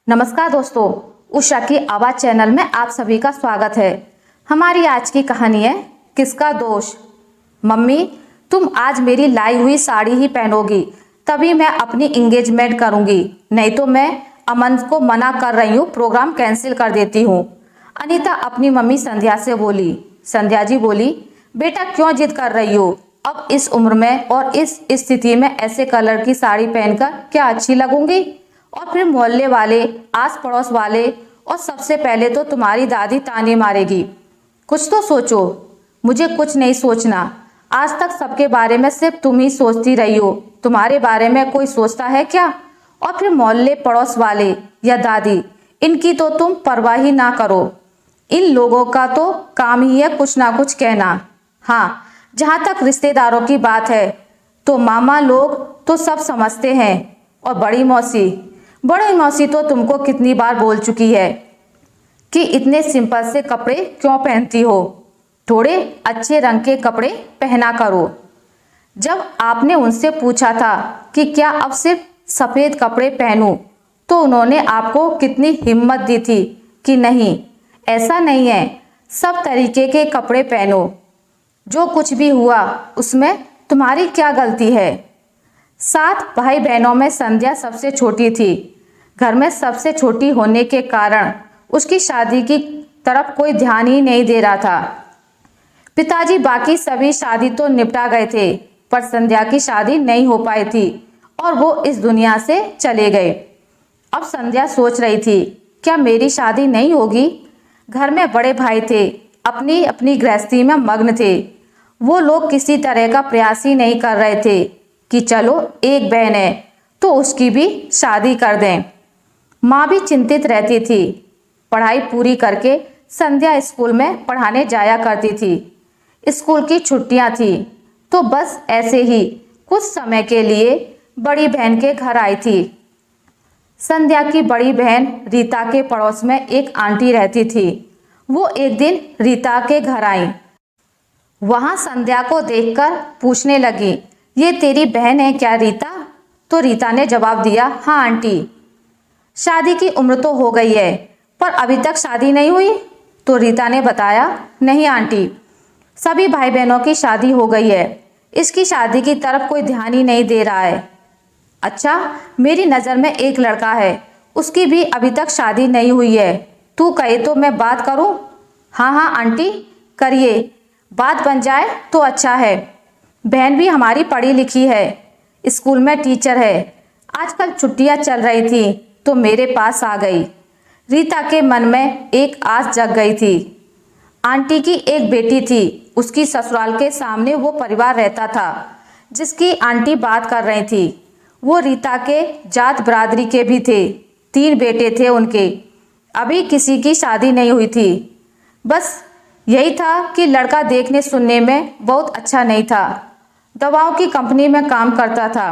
नमस्कार दोस्तों, उषा की आवाज़ चैनल में आप सभी का स्वागत है। हमारी आज की कहानी है किसका दोष। मम्मी, तुम आज मेरी लाई हुई साड़ी ही पहनोगी, तभी मैं अपनी इंगेजमेंट करूंगी, नहीं तो मैं अमन को मना कर रही हूँ, प्रोग्राम कैंसिल कर देती हूँ। अनीता अपनी मम्मी संध्या से बोली। संध्या जी बोली, बेटा क्यों जिद कर रही हो? अब इस उम्र में और इस स्थिति में ऐसे कलर की साड़ी पहनकर क्या अच्छी लगूंगी? और फिर मोहल्ले वाले, आस पड़ोस वाले और सबसे पहले तो तुम्हारी दादी ताने मारेगी। कुछ तो सोचो। मुझे कुछ नहीं सोचना। आज तक सबके बारे में सिर्फ तुम ही सोचती रही हो, तुम्हारे बारे में कोई सोचता है क्या? और फिर मोहल्ले पड़ोस वाले या दादी, इनकी तो तुम परवाह ही ना करो। इन लोगों का तो काम ही है कुछ ना कुछ कहना। हाँ, जहाँ तक रिश्तेदारों की बात है तो मामा लोग तो सब समझते हैं, और बड़ी मौसी तो तुमको कितनी बार बोल चुकी है कि इतने सिंपल से कपड़े क्यों पहनती हो, थोड़े अच्छे रंग के कपड़े पहना करो। जब आपने उनसे पूछा था कि क्या अब सिर्फ सफ़ेद कपड़े पहनूं, तो उन्होंने आपको कितनी हिम्मत दी थी कि नहीं, ऐसा नहीं है, सब तरीके के कपड़े पहनो। जो कुछ भी हुआ उसमें तुम्हारी क्या गलती है? 7 भाई बहनों में संध्या सबसे छोटी थी। घर में सबसे छोटी होने के कारण उसकी शादी की तरफ कोई ध्यान ही नहीं दे रहा था। पिताजी बाकी सभी शादी तो निपटा गए थे, पर संध्या की शादी नहीं हो पाई थी और वो इस दुनिया से चले गए। अब संध्या सोच रही थी, क्या मेरी शादी नहीं होगी? घर में बड़े भाई थे, अपनी अपनी गृहस्थी में मग्न थे। वो लोग किसी तरह का प्रयास ही नहीं कर रहे थे कि चलो एक बहन है तो उसकी भी शादी कर दें। माँ भी चिंतित रहती थी। पढ़ाई पूरी करके संध्या स्कूल में पढ़ाने जाया करती थी। स्कूल की छुट्टियाँ थी तो बस ऐसे ही कुछ समय के लिए बड़ी बहन के घर आई थी। संध्या की बड़ी बहन रीता के पड़ोस में एक आंटी रहती थी। वो एक दिन रीता के घर आई। वहाँ संध्या को देखकर पूछने लगी, ये तेरी बहन है क्या रीता? तो रीता ने जवाब दिया, हाँ आंटी। शादी की उम्र तो हो गई है, पर अभी तक शादी नहीं हुई? तो रीता ने बताया, नहीं आंटी, सभी भाई बहनों की शादी हो गई है, इसकी शादी की तरफ कोई ध्यान ही नहीं दे रहा है। अच्छा, मेरी नज़र में एक लड़का है, उसकी भी अभी तक शादी नहीं हुई है, तू कहे तो मैं बात करूं? हाँ हाँ आंटी, करिए, बात बन जाए तो अच्छा है। बहन भी हमारी पढ़ी लिखी है, स्कूल में टीचर है, आजकल छुट्टियां चल रही थी तो मेरे पास आ गई। रीता के मन में एक आस जग गई थी। आंटी की एक बेटी थी, उसकी ससुराल के सामने वो परिवार रहता था जिसकी आंटी बात कर रही थी। वो रीता के जात बरादरी के भी थे, 3 बेटे थे उनके, अभी किसी की शादी नहीं हुई थी। बस यही था कि लड़का देखने सुनने में बहुत अच्छा नहीं था, दवाओं की कंपनी में काम करता था।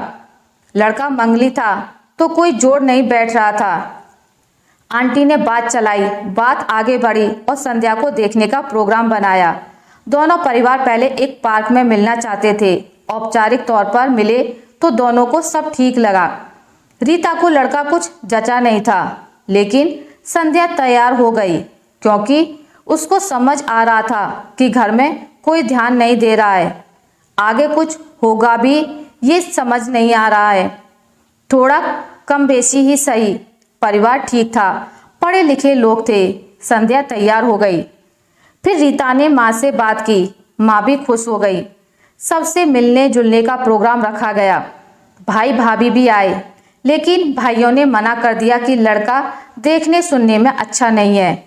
लड़का मंगली था तो कोई जोड़ नहीं बैठ रहा था। आंटी ने बात चलाई, बात आगे बढ़ी और संध्या को देखने का प्रोग्राम बनाया। दोनों परिवार पहले एक पार्क में मिलना चाहते थे। औपचारिक तौर पर मिले तो दोनों को सब ठीक लगा। रीता को लड़का कुछ जचा नहीं था, लेकिन संध्या तैयार हो गई क्योंकि उसको समझ आ रहा था कि घर में कोई ध्यान नहीं दे रहा है। आगे कुछ होगा भी ये समझ नहीं आ रहा है। थोड़ा कम बेशी ही सही, परिवार ठीक था, पढ़े लिखे लोग थे। संध्या तैयार हो गई। फिर रीता ने माँ से बात की, माँ भी खुश हो गई। सबसे मिलने जुलने का प्रोग्राम रखा गया। भाई भाभी भी आए, लेकिन भाइयों ने मना कर दिया कि लड़का देखने सुनने में अच्छा नहीं है।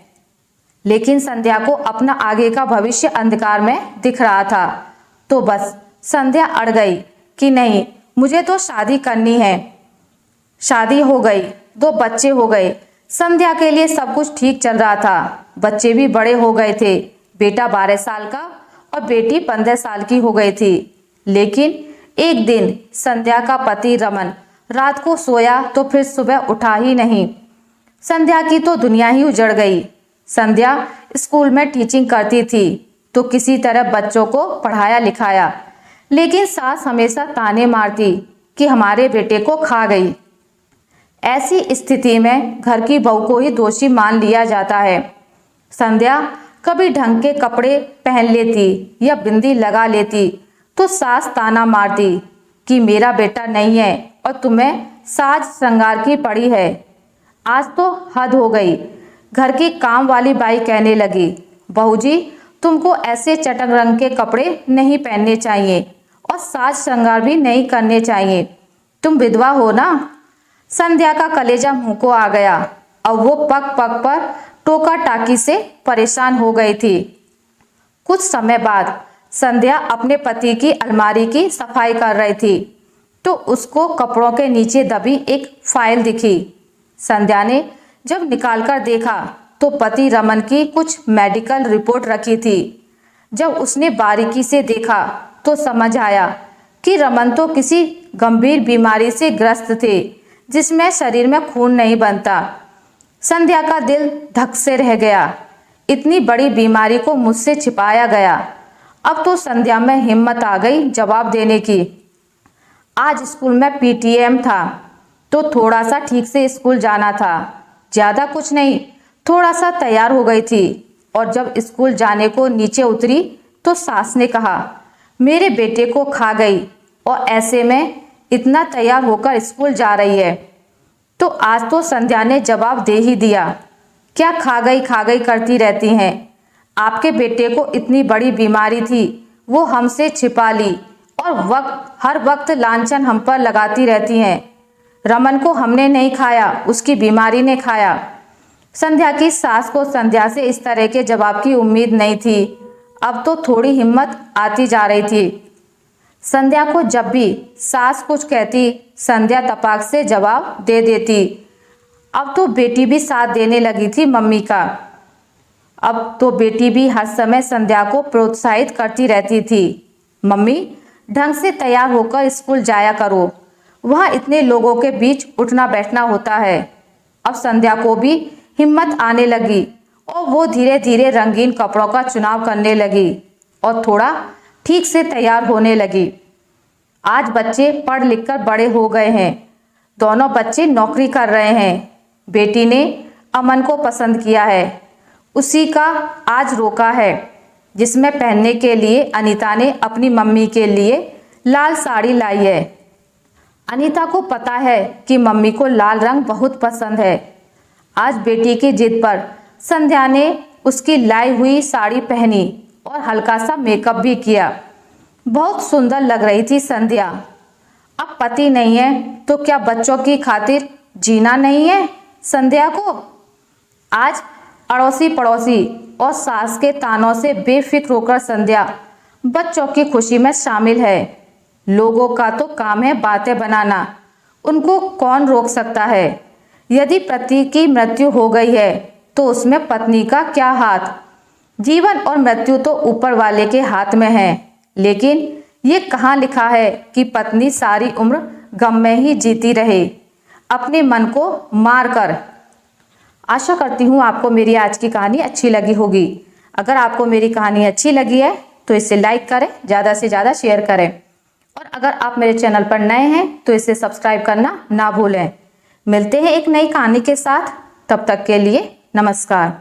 लेकिन संध्या को अपना आगे का भविष्य अंधकार में दिख रहा था, तो बस संध्या अड़ गई कि नहीं, मुझे तो शादी करनी है। शादी हो गई, 2 बच्चे हो गए। संध्या के लिए सब कुछ ठीक चल रहा था, बच्चे भी बड़े हो गए थे। बेटा 12 साल का और बेटी 15 साल की हो गई थी। लेकिन एक दिन संध्या का पति रमन रात को सोया तो फिर सुबह उठा ही नहीं। संध्या की तो दुनिया ही उजड़ गई। संध्या स्कूल में टीचिंग करती थी तो किसी तरह बच्चों को पढ़ाया लिखाया, लेकिन सास हमेशा ताने मारती कि हमारे बेटे को खा गई। ऐसी स्थिति में घर की बहू को ही दोषी मान लिया जाता है। संध्या कभी ढंग के कपड़े पहन लेती या बिंदी लगा लेती तो सास ताना मारती कि मेरा बेटा नहीं है और तुम्हें साज श्रृंगार की पड़ी है। आज तो हद हो गई। घर की काम वाली बाई कहने लगी, बहू जी तुमको ऐसे चटक रंग के कपड़े नहीं पहनने चाहिए और साज श्रृंगार भी नहीं करने चाहिए, तुम विधवा हो ना। संध्या का कलेजा मुंह को आ गया। अब वो पग पग पर टोका टाकी से परेशान हो गई थी। कुछ समय बाद संध्या अपने पति की अलमारी की सफाई कर रही थी तो उसको कपड़ों के नीचे दबी एक फाइल दिखी। संध्या ने जब निकालकर देखा तो पति रमन की कुछ मेडिकल रिपोर्ट रखी थी। जब उसने बारीकी से देखा तो समझ आया कि रमन तो किसी गंभीर बीमारी से ग्रस्त थे जिसमें शरीर में खून नहीं बनता। संध्या का दिल धक से रह गया। इतनी बड़ी बीमारी को मुझसे छिपाया गया। अब तो संध्या में हिम्मत आ गई जवाब देने की। आज स्कूल में पीटीएम था तो थोड़ा सा ठीक से स्कूल जाना था, ज़्यादा कुछ नहीं, थोड़ा सा तैयार हो गई थी। और जब स्कूल जाने को नीचे उतरी तो सास ने कहा, मेरे बेटे को खा गई और ऐसे में इतना तैयार होकर स्कूल जा रही है। तो आज तो संध्या ने जवाब दे ही दिया, क्या खा गई करती रहती हैं। आपके बेटे को इतनी बड़ी बीमारी थी, वो हमसे छिपा ली और हर वक्त लांछन हम पर लगाती रहती हैं। रमन को हमने नहीं खाया, उसकी बीमारी ने खाया। संध्या की सास को संध्या से इस तरह के जवाब की उम्मीद नहीं थी। अब तो थोड़ी हिम्मत आती जा रही थी। संध्या को जब भी सास कुछ कहती संध्या तपाक से जवाब दे देती। अब तो बेटी भी साथ देने लगी थी मम्मी का। अब तो बेटी भी हर समय संध्या को प्रोत्साहित करती रहती थी, मम्मी ढंग से तैयार होकर स्कूल जाया करो, वहाँ इतने लोगों के बीच उठना बैठना होता है। अब संध्या को भी हिम्मत आने लगी और वो धीरे धीरे रंगीन कपड़ों का चुनाव करने लगी और थोड़ा ठीक से तैयार होने लगी। आज बच्चे पढ़ लिख कर बड़े हो गए हैं, दोनों बच्चे नौकरी कर रहे हैं। बेटी ने अमन को पसंद किया है, उसी का आज रोका है जिसमें पहनने के लिए अनीता ने अपनी मम्मी के लिए लाल साड़ी लाई है। अनीता को पता है कि मम्मी को लाल रंग बहुत पसंद है। आज बेटी की जिद पर संध्या ने उसकी लाई हुई साड़ी पहनी और हल्का सा मेकअप भी किया। बहुत सुंदर लग रही थी संध्या। अब पति नहीं है तो क्या बच्चों की खातिर जीना नहीं है संध्या को? आज अड़ोसी पड़ोसी और सास के तानों से बेफिक्र होकर संध्या बच्चों की खुशी में शामिल है। लोगों का तो काम है बातें बनाना, उनको कौन रोक सकता है? यदि पति की मृत्यु हो गई है तो उसमें पत्नी का क्या हाथ? जीवन और मृत्यु तो ऊपर वाले के हाथ में है, लेकिन ये कहाँ लिखा है कि पत्नी सारी उम्र गम में ही जीती रहे अपने मन को मार कर। आशा करती हूँ आपको मेरी आज की कहानी अच्छी लगी होगी। अगर आपको मेरी कहानी अच्छी लगी है तो इसे लाइक करें, ज़्यादा से ज़्यादा शेयर करें और अगर आप मेरे चैनल पर नए हैं तो इसे सब्सक्राइब करना ना भूलें। मिलते हैं एक नई कहानी के साथ, तब तक के लिए नमस्कार।